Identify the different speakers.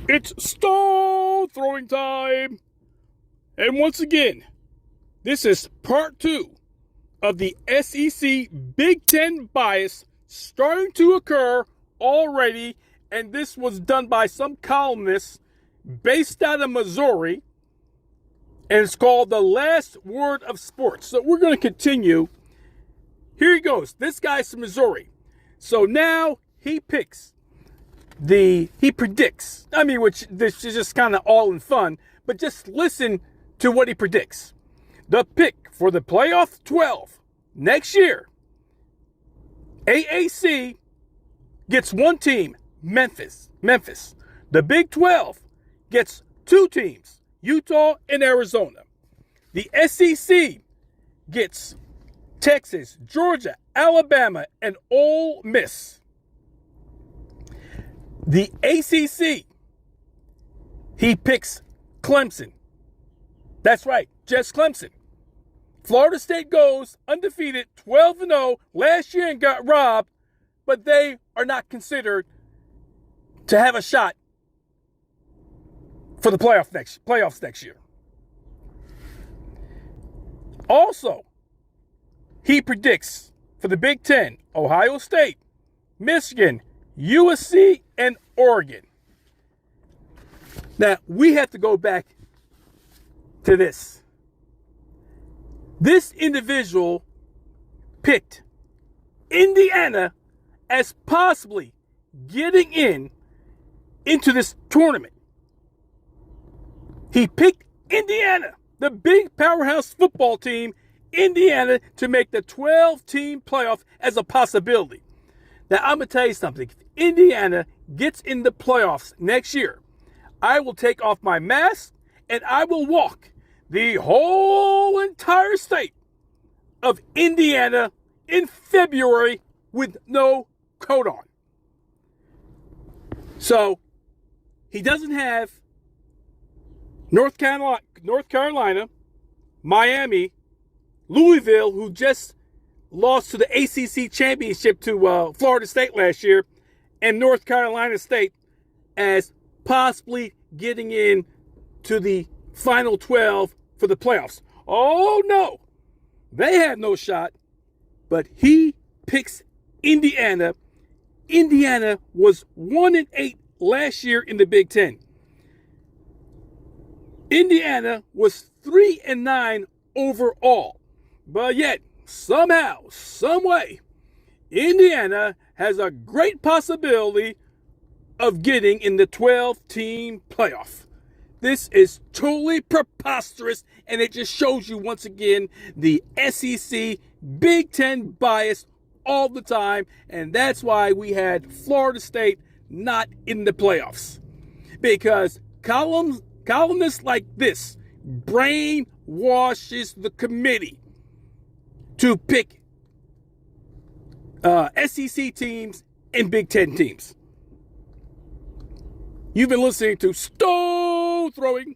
Speaker 1: It's stone throwing time. And once again, this is part 2 of the SEC Big Ten bias starting to occur already. And this was done by some columnists based out of Missouri. And it's called The Last Word of Sports. So we're going to continue. Here he goes. This guy's from Missouri. So now he predicts. Which this is just kind of all in fun, but just listen to what he predicts. The pick for the playoff 12 next year, AAC gets one team, Memphis. The Big 12 gets two teams, Utah and Arizona. The SEC gets Texas, Georgia, Alabama, and Ole Miss. The ACC, he picks Clemson. That's right, just Clemson. Florida State goes undefeated, 12-0 last year and got robbed, but they are not considered to have a shot for the playoffs next year. Also, he predicts for the Big Ten, Ohio State, Michigan, USC, and Oregon. Now, we have to go back to this. This individual picked Indiana as possibly getting into this tournament. He picked Indiana, the big powerhouse football team, Indiana, to make the 12-team playoff as a possibility. Now, I'm going to tell you something. If Indiana gets in the playoffs next year, I will take off my mask and I will walk the whole entire state of Indiana in February with no coat on. So, he doesn't have North Carolina, Miami, Louisville, who just lost to the ACC championship to Florida State last year, and North Carolina State as possibly getting in to the final 12 for the playoffs. Oh no, they have no shot, but he picks Indiana. Indiana was 1-8 last year in the Big Ten. Indiana was 3-9 overall, but yet somehow, some way, Indiana has a great possibility of getting in the 12-team playoff. This is totally preposterous, and it just shows you once again the SEC Big Ten bias all the time, and that's why we had Florida State not in the playoffs. Because columnists like this brainwashes the committee to pick SEC teams and Big Ten teams. You've been listening to Stone Throwing.